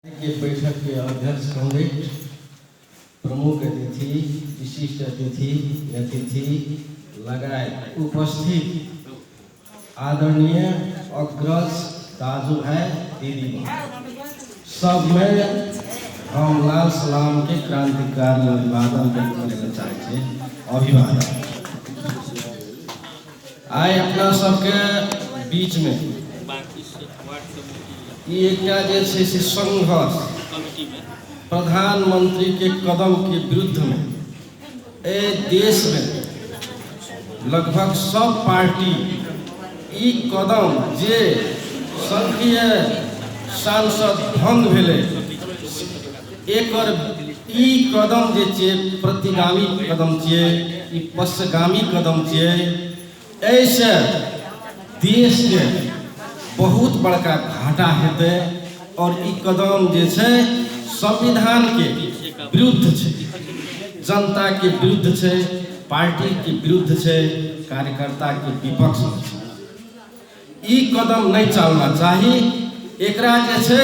के बैठक के अध्यक्ष होंगे। प्रमुख अतिथि, विशिष्ट अतिथि लगाए उपस्थित आदरणीय अग्रज दाजू है दीदी, सब में हम लाल सलाम के क्रांतिकारी अभिवादन करना चाहिए। अभिवादन आए अपना सबके बीच में एक संघर्ष प्रधानमंत्री के कदम के विरुद्ध में देश में लगभग सब पार्टी ई कदम जे संघीय सांसद भंग भेले एकर ई कदम जे छे प्रतिगामी कदम छे, ई पश्चगामी कदम छे। ऐसे देश के बहुत बड़का घाटा हेतै और ई कदम जे छे संविधान के विरुद्ध छे, जनता के विरुद्ध छे, पार्टी के विरुद्ध छे, कार्यकर्ता के विपक्ष में छे। ई कदम नहीं चलना चाहिए। एकरा जे छे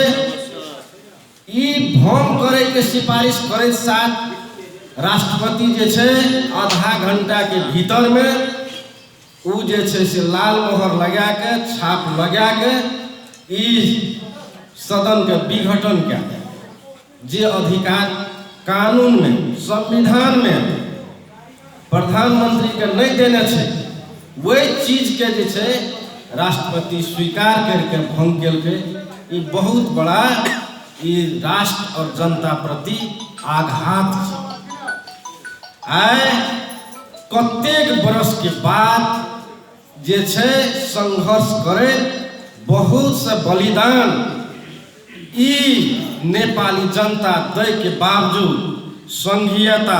ई भंग करे के सिफारिश करे साथ राष्ट्रपति जे छे आधा घंटा के भीतर में उ जे छे से लाल मोहर लगा के छाप लगा के ई सदन के विघटन क्या जे अधिकार कानून में संविधान में प्रधानमंत्री के नहीं देने छे वही चीज के जे छे राष्ट्रपति स्वीकार करके भंग के ई बहुत बड़ा ई राष्ट्र और जनता प्रति आघात आए। कतेक बरस के बाद जे छे संघर्ष करे बहुत से बलिदान ई नेपाली जनता दे के बावजूद संघीयता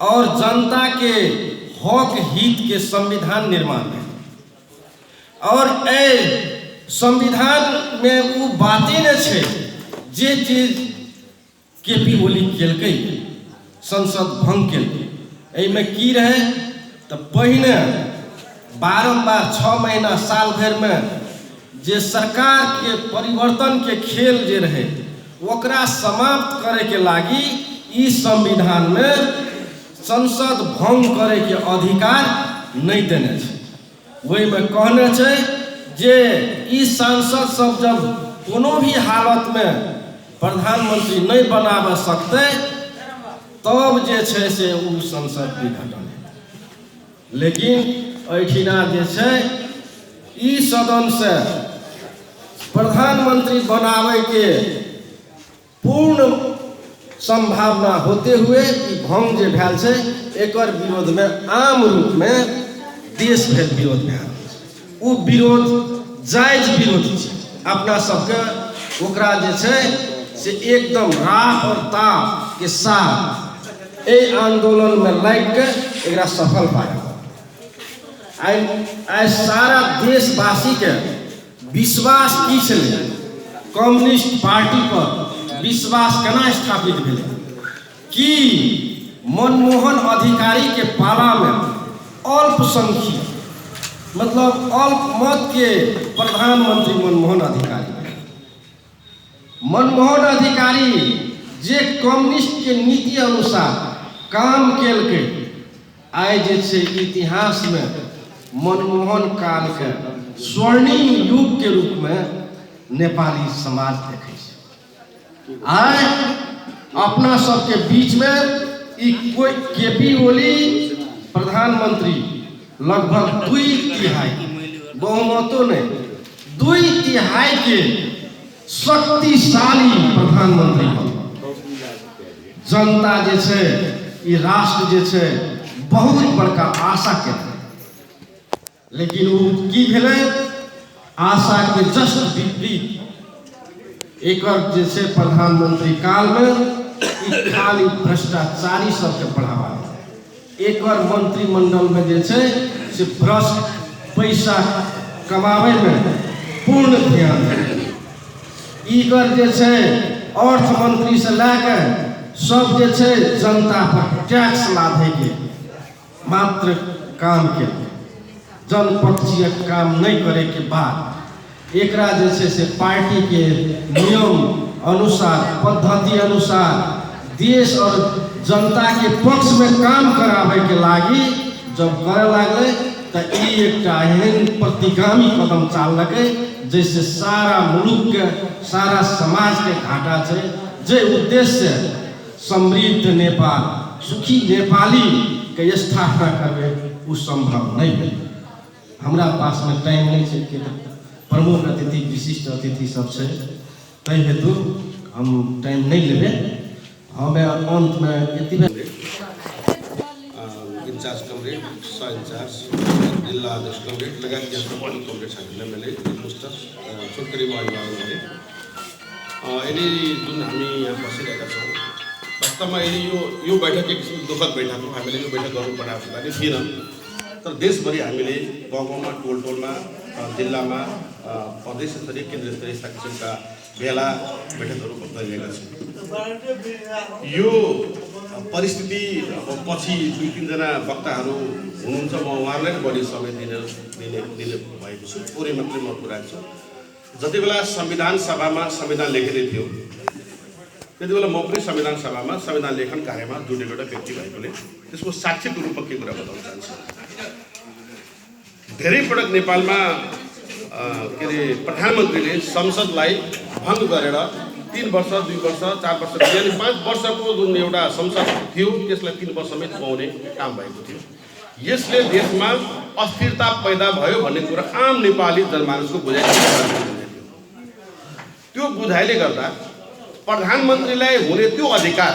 और जनता के हक हित के संविधान निर्माण में और ए संविधान में वो बातें न छे जे चीज केपी ओली केलकै संसद भंग केलकै। में की रहे तो पहिने बारंबार 6 महीना साल भर में जे सरकार के परिवर्तन के खेल जे रहे ओकरा समाप्त करे के लागी ई संविधान में संसद भंग करे के अधिकार नहीं देने छे। वही में कहने छे जे ई सांसद सब जब कोनो भी हालत में प्रधानमंत्री नहीं बनावे सकते तब जे छे से उ संसद विघटन है। लेकिन ऐठिना जे छे ई सदन से प्रधानमंत्री बनावे के पूर्ण संभावना होते हुए ई भंग जे भेल छे एकर विरोध में आम रूप में देश भर विरोध भेल। उ विरोध जायज विरोध छे। अपना सबके ओकरा जे छे से एकदम राह और ताप के साथ ए आंदोलन में लग के एकरा सफल पाया। आई सारा देशवासी के विश्वास की छे कम्युनिस्ट पार्टी पर विश्वास केना स्थापित भेलै कि मनमोहन अधिकारी के पाला में अल्पसंख्यक मतलब अल्प मत के प्रधानमंत्री मनमोहन अधिकारी जे कम्युनिस्ट के नीति अनुसार काम केलकै आइ जे छे इतिहास में मनमोहन काल के स्वर्णिम युग के रूप में नेपाली समाज देखे छे। आइ अपना सबके बीच में ई कोई केपी ओली प्रधानमंत्री लगभग 2/3 बहुमतो नहीं 2/3 के शक्तिशाली प्रधानमंत्री जनता जे छे ई राष्ट्र जे छे बहुत बड़का आशा के। लेकिन वो की भेले आशा के जस्ट विपरीत एकर जे छे प्रधानमंत्री काल में खाली भ्रष्टाचारी सबके बढ़ावा एकर मंत्रिमंडल में जे छे से भ्रष्ट पैसा कमावे में पूर्ण ध्यान इकर जे छे अर्थ मंत्री से लेकर सब जे छे जनता पर टैक्स लादे के मात्र काम के जनपक्षीय काम नहीं करे के बाद एकरा जे छे से पार्टी के नियम अनुसार, पद्धति अनुसार देश और जनता के पक्ष में काम करावे के लागी जब करे लागले तो एक एहन प्रतिगामी कदम चाललकै जैसे सारा मुलुक के सारा समाज के घाटा है। जे उद्देश्य समृद्ध नेपाल, सुखी नेपाली के स्थापना करबे वो संभव नहीं है। हमरा पास में टाइम नहीं है कि प्रमुख अतिथि विशिष्ट अतिथि सब है, तै हेतु हम टाइम नहीं लेबे। हमें अंत में इंचार्ज कमरेड, सह इंचार्ज, जिल्ला अध्यक्ष कमरेड लगायत के सबै कमरेड साथीहरुलाई मैले एकमुष्ट छोटकरी अभिवादन गरेँ। यदि जुन हामी यहाँ बसिरहेका छौँ, वास्तवमा यदि यो बैठक एक किसिमको दुःखद बैठक हो। हामीले यो बैठक गर्नु परेको हुँदा थिएन, तर देशभरि हामीले गाउँमा, टोलटोलमा, जिल्लामा, प्रदेश स्तरीय, केन्द्र स्तरीय यस्ता किसिमका भेला बैठकहरू गरिरहेका छौँ। यो परिस्थिति अब पछि 2-3 जना वक्ताहरू हुनुहुन्छ, म उहाँहरूलाई बढी समय दिने भएको छु। थोरै मात्रै म कुरा छु। जति बेला संविधान सभामा संविधान लेखिँदै थियो त्यति बेला म पनि संविधान सभामा संविधान लेखन कार्यमा जुटेको एउटा व्यक्ति भएकोले त्यसको साक्षीको रूपमा के कुरा बताउन चाहन्छु। धेरै पटक नेपालमा के अरे प्रधानमन्त्रीले संसदलाई भङ्ग गरेर 3 वर्ष, 2 वर्ष, 4 वर्ष, यानी 5 वर्षको जुन एउटा संसद थियो त्यसलाई 3 वर्षमै पुर्याउने काम भएको थियो। यसले देशमा अस्थिरता पैदा भयो भन्ने कुरा आम नेपाली जनमानसको बुझाइ थियो। त्यो बुझाइले गर्दा प्रधानमन्त्रीलाई हुने त्यो अधिकार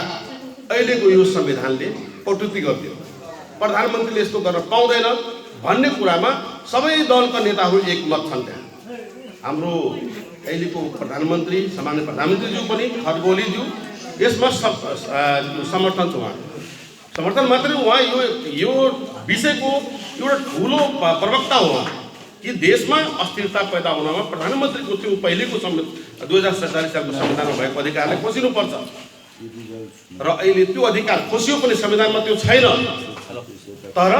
अहिलेको यो संविधानले कटौती गरिदियो। प्रधानमन्त्रीले यस्तो गर्न पाउँदैन भन्ने कुरामा सबै दलका नेताहरू एकमत छन्। त्यहाँ हाम्रो अहिलेको प्रधानमन्त्री, सामान्य प्रधानमन्त्रीज्यू पनि, खड्गोलीज्यू, यसमा समर्थन छ। उहाँ समर्थन मात्रै, उहाँ यो विषयको एउटा ठुलो प्रवक्ता हो कि देशमा अस्थिरता पैदा हुनमा प्रधानमन्त्रीको त्यो पहिलेको 2047 सालको संविधानमा भएको अधिकारलाई खोसिनुपर्छ। र अहिले त्यो अधिकार खोसियो पनि संविधानमा त्यो छैन, तर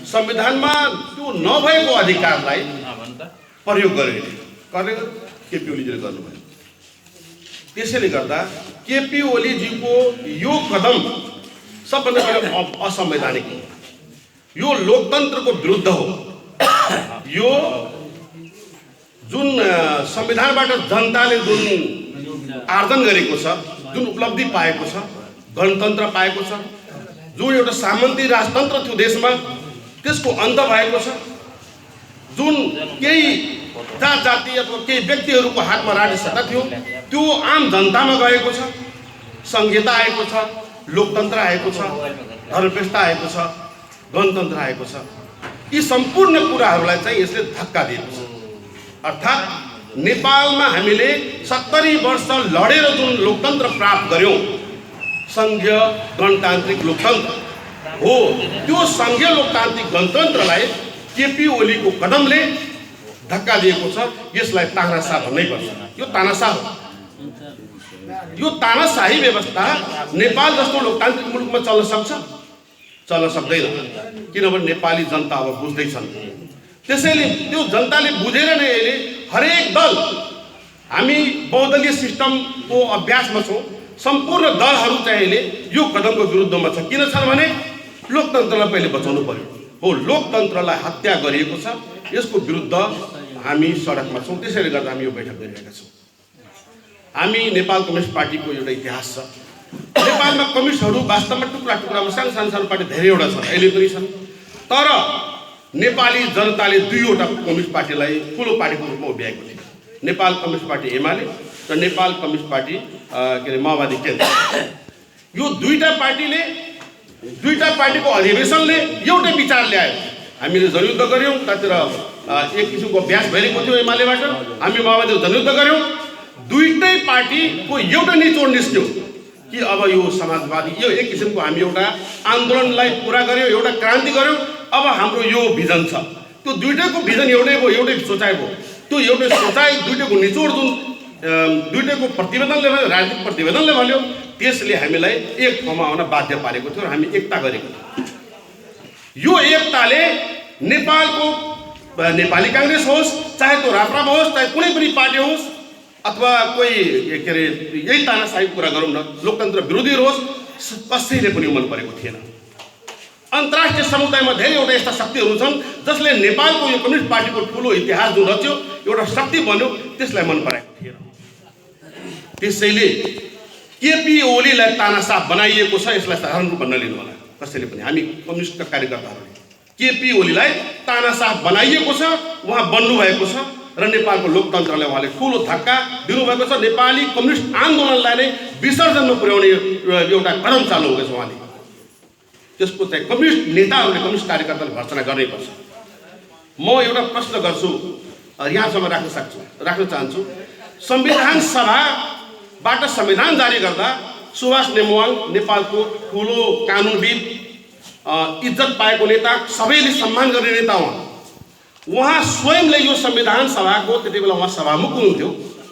संविधानमा त्यो नभएको अधिकारलाई प्रयोग गरेको केपी ओलीजीले गर्नुभयो। त्यसैले गर्दा केपी ओलीजीको यो कदम सबभन्दा पहिला असंवैधानिक हो। यो लोकतन्त्रको विरुद्ध हो। यो जुन संविधानबाट जनताले जुन आर्जन गरेको छ, जुन उपलब्धि पाएको छ, गणतन्त्र पाएको छ, जुन एउटा सामन्ती राजतन्त्र थियो देशमा त्यसको अन्त भएको छ, जुन केही जात जाति अथवा केही व्यक्तिहरूको हातमा राज्य सत्ता थियो त्यो आम जनतामा गएको छ, संहिता आएको छ, लोकतन्त्र आएको छ, धर्मनिरपेक्षता आएको छ, गणतन्त्र आएको छ। यी सम्पूर्ण कुराहरूलाई चाहिँ यसले धक्का दिएको छ। अर्थात् नेपालमा हामीले 70 वर्ष लडेर जुन लोकतन्त्र प्राप्त गर्यौं, संघीय गणतान्त्रिक लोकतन्त्र हो, त्यो संघीय लोकतान्त्रिक गणतन्त्रलाई केपी ओलीको कदमले धक्का दिएको छ। यसलाई तानाशाह भन्नै पर्छ। यो तानाशाह हो। यो तानाशाही व्यवस्था नेपाल जस्तो लोकतान्त्रिक मुलुकमा चल्न सक्छ? चल्न सक्दैन, किनभने नेपाली जनता अब बुझ्दैछन्। त्यसैले त्यो जनताले बुझेर नै अहिले हरेक दल, हामी बहुदलीय सिस्टमको अभ्यासमा छौँ, सम्पूर्ण दलहरू चाहिँ अहिले यो कदमको विरुद्धमा छ। किन छन् भने लोकतन्त्रलाई पहिले बचाउनु पर्यो। हो, लोकतन्त्रलाई हत्या गरिएको छ, यसको विरुद्ध हामी सडकमा छौँ। त्यसैले गर्दा हामी यो बैठक गरिरहेका छौँ। हामी नेपाल कम्युनिस्ट पार्टीको एउटा इतिहास छ। नेपालमा कम्युनिस्टहरू वास्तवमा टुक्रा टुक्रामा सानो पार्टी धेरैवटा छन्, अहिले पनि छन्। तर नेपाली जनताले 2वटा कम्युनिस्ट पार्टीलाई ठुलो पार्टीको रूपमा उभ्याएको थियो। नेपाल कम्युनिस्ट पार्टी एमाले र नेपाल कम्युनिस्ट पार्टी के अरे माओवादी केन्द्र। यो दुईटा पार्टीको अधिवेशनले एउटै विचार ल्यायो। हामीले जनयुद्ध गऱ्यौँ, त्यतिर एक किसिमको अभ्यास भइरहेको थियो एमालेबाट, हामी माओवादीको जनयुद्ध गऱ्यौँ। दुईटै पार्टीको एउटा निचोड निस्क्यो कि अब यो समाजवादी, यो एक किसिमको हामी एउटा आन्दोलनलाई पुरा गऱ्यौँ, एउटा क्रान्ति गऱ्यौँ, अब हाम्रो यो भिजन छ। त्यो दुईटैको भिजन एउटै भयो, एउटै सोचाइ भयो। त्यो एउटै सोचाइ, दुईटैको निचोड जुन दुईटैको प्रतिवेदनले भन्यो, राजनीतिक प्रतिवेदनले भन्यो, त्यसले हामीलाई एक ठाउँमा आउन बाध्य पारेको थियो र हामी एकता गरेको थियौँ। यो एकताले नेपालको नेपाली काङ्ग्रेस होस्, चाहे त्यो राप्रपा होस्, चाहे कुनै पनि पार्टी होस्, अथवा कोही के अरे यही तानाशाही कुरा गरौँ न, लोकतन्त्र विरोधी रोष कसैले पनि मन परेको थिएन। अन्तर्राष्ट्रिय समुदायमा धेरैवटा यस्ता शक्तिहरू छन् जसले नेपालको यो कम्युनिस्ट पार्टीको ठुलो इतिहास जुन रच्यो, एउटा शक्ति बन्यो, त्यसलाई मन पराएको थिएन। त्यसैले केपी ओलीलाई तानाशाह बनाइएको छ, यसलाई साधारण रूपमा नलिनु होला कसैले पनि। हामी कम्युनिस्टका कार्यकर्ताहरूले केपी ओलीलाई तानाशाह बनाइएको छ, उहाँ बन्नुभएको छ र नेपालको लोकतन्त्रलाई उहाँले ठुलो धक्का दिनुभएको छ। नेपाली कम्युनिस्ट आन्दोलनलाई नै विसर्जनमा पुर्याउने एउटा कदम चालु हुँदैछ उहाँले। त्यसको चाहिँ कम्युनिस्ट नेताहरूले, कम्युनिस्ट कार्यकर्ताले भर्सना गर्नैपर्छ। म एउटा प्रश्न गर्छु, यहाँसम्म राख्न चाहन्छु। संविधान सभाबाट संविधान जारी गर्दा सुभाष नेमुवाङ नेपालको ठुलो कानुनविद, इज्जत पाएको नेता, सबैले सम्मान गर्ने नेता उहाँ स्वयंले यो संविधान सभाको त्यति बेला उहाँ सभामुख हुनुहुन्थ्यो,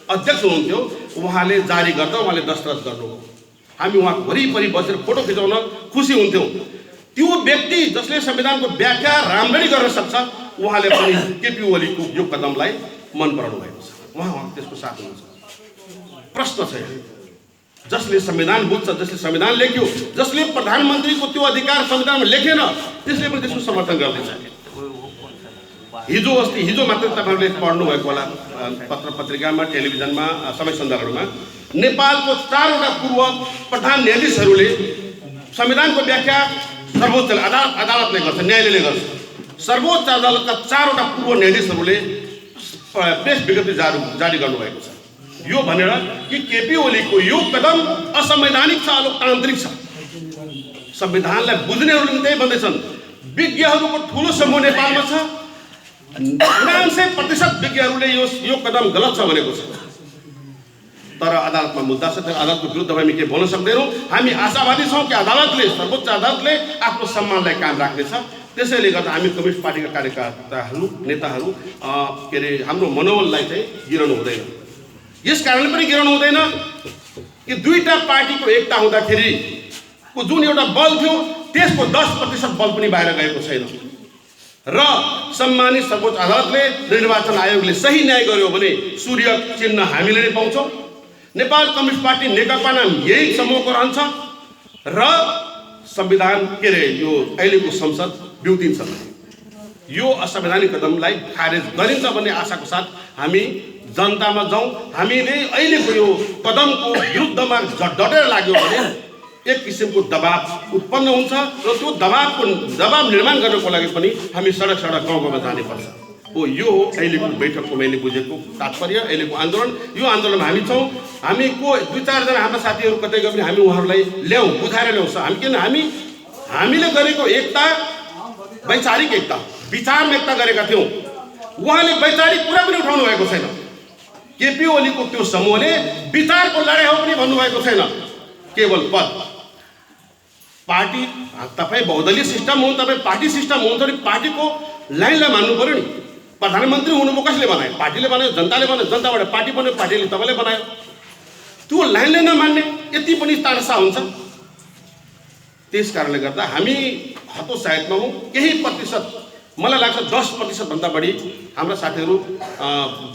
अध्यक्ष हुनुहुन्थ्यो, उहाँले जारी गर्दा उहाँले दस्तखत गर्नुभयो। हामी उहाँको वरिपरि बसेर फोटो खिचाउन खुसी हुन्थ्यौँ। त्यो व्यक्ति जसले संविधानको व्याख्या राम्ररी गर्न सक्छ, उहाँले पनि केपी ओलीको यो कदमलाई मन पराउनु भएको छ, उहाँ त्यसको साथ हुनुहुन्छ। प्रश्न छ जसले संविधान बुझ्छ, जसले संविधान लेख्यो, जसले प्रधानमन्त्रीको त्यो अधिकार संविधानमा लेखेन, त्यसले पनि त्यसको समर्थन गर्दैछ। हिजो मात्र तपाईँहरूले पढ्नुभएको होला पत्र पत्रिकामा, टेलिभिजनमा, समय सन्दर्भमा, नेपालको 4वटा पूर्व प्रधान न्यायाधीशहरूले संविधानको व्याख्या सर्वोच्च अदालतले गर्छ, न्यायालयले गर्छ। सर्वोच्च अदालतका 4वटा पूर्व न्यायाधीशहरूले प्रेस विज्ञप्ति जारी गर्नुभएको छ, यो भनेर कि केपी ओलीको यो कदम असंवैधानिक छ, अलोकतान्त्रिक छ। संविधानलाई बुझ्नेहरूले पनि त्यही भन्दैछन्। विज्ञहरूको ठुलो समूह नेपालमा छ, 99% विज्ञहरूले यो कदम गलत छ भनेको छ। तर अदालतमा मुद्दा छ, अदालतको विरुद्धमा हामी केही बोल्न सक्दैनौँ। हामी आशावादी छौँ कि अदालतले, सर्वोच्च अदालतले आफ्नो सम्मानलाई कायम राख्नेछ। त्यसैले गर्दा हामी कम्युनिस्ट पार्टीका कार्यकर्ताहरू, नेताहरू के अरे हाम्रो मनोबललाई चाहिँ गिराउनु हुँदैन। यस कारणले पनि गिराउनु हुँदैन कि दुईटा पार्टीको एकता हुँदाखेरिको जुन एउटा बल थियो, त्यसको 10% बल पनि बाहिर गएको छैन। र सम्मानित सर्वोच्च अदालतले, निर्वाचन आयोगले सही न्याय गर्यो भने सूर्य चिन्ह हामीले नै पाउँछौँ। नेपाल कम्युनिस्ट पार्टी नेकपा नाम यही समूहको रहन्छ र संविधान के अरे यो अहिलेको संसद बिउतिन्छ। यो असंवैधानिक कदमलाई खारेज गरिन्छ भन्ने आशाको साथ हामी जनतामा जाउँ। हामीले अहिलेको यो कदमको विरुद्धमा डटेर लाग्यो भने एक किसिमको दबाव उत्पन्न हुन्छ र त्यो दबाव निर्माण गर्नको लागि पनि हामी सडक गाउँमा जानुपर्छ। यो हो अहिलेको बैठकको मैले बुझेको तात्पर्य। अहिलेको आन्दोलन, यो आन्दोलनमा हामी छौँ। हामी को 2-4 जना हाम्रा साथीहरू कतै गए पनि हामी उहाँहरूलाई ल्याउँ, बुझाएर ल्याउँछ। हामीले गरेको एकता वैचारिक एकता, विचारमा एकता गरेका थियौँ। उहाँले वैचारिक कुरा पनि उठाउनु भएको छैन। केपी ओलीको त्यो समूहले विचारको लडाइँ हो पनि भन्नुभएको छैन, केवल पद। पार्टी, तपाईँ बहुदलीय सिस्टम हो, तपाईँ पार्टी सिस्टम हुनुहुन्छ भने पार्टीको लाइनलाई मान्नु पर्यो नि। प्रधानमन्त्री हुनुभयो, कसले बनायो? पार्टीले बनायो, जनताले बनायो, जनताबाट पार्टी बन्यो, पार्टीले तपाईँले बनायो। त्यो लाइनलाई नमान्ने यति पनि तानाशाह हुन्छ। त्यस कारणले गर्दा हामी हतोत्साहितमा हौँ। केही प्रतिशत, मलाई लाग्छ 10% भन्दा बढी हाम्रा साथीहरू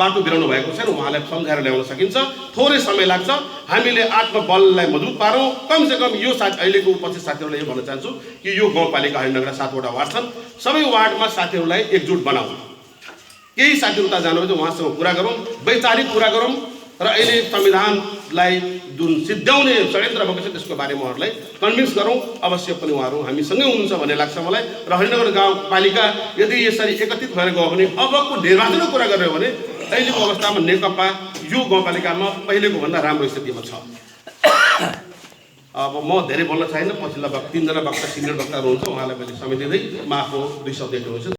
बाटो बिराउनु भएको छैन। उहाँलाई सम्झाएर ल्याउन सकिन्छ, थोरै समय लाग्छ। हामीले आत्मबललाई मजबुत पारौँ। कमसेकम यो अहिलेको उपस्थित साथीहरूलाई यो भन्न चाहन्छु कि यो गाउँपालिका हरिनगरका 7वटा वार्ड छन्, सबै वार्डमा साथीहरूलाई एकजुट बनाऊ। केही साथीहरू उता जानुभयो, उहाँसँग कुरा गरौँ, वैचारिक कुरा गरौँ र अहिले संविधानलाई जुन सिद्ध्याउने षड्यन्त्र भएको छ त्यसको बारेमा उहाँहरूलाई कन्भिन्स गरौँ। अवश्य पनि उहाँहरू हामीसँगै हुनुहुन्छ भन्ने लाग्छ मलाई। र हरिनगर गाउँपालिका यदि यसरी एकत्रित भएर गयो भने, अबको निर्वाचनको कुरा गर्यो भने अहिलेको अवस्थामा नेकपा यो गाउँपालिकामा पहिलेको भन्दा राम्रो स्थितिमा छ। अब म धेरै बोल्न चाहिन्न, पछिल्ला 3 जना वक्ता, सिनियर वक्ताहरू हुन्छ, उहाँलाई मैले समय दिँदै म आफ्नो 2 शब्द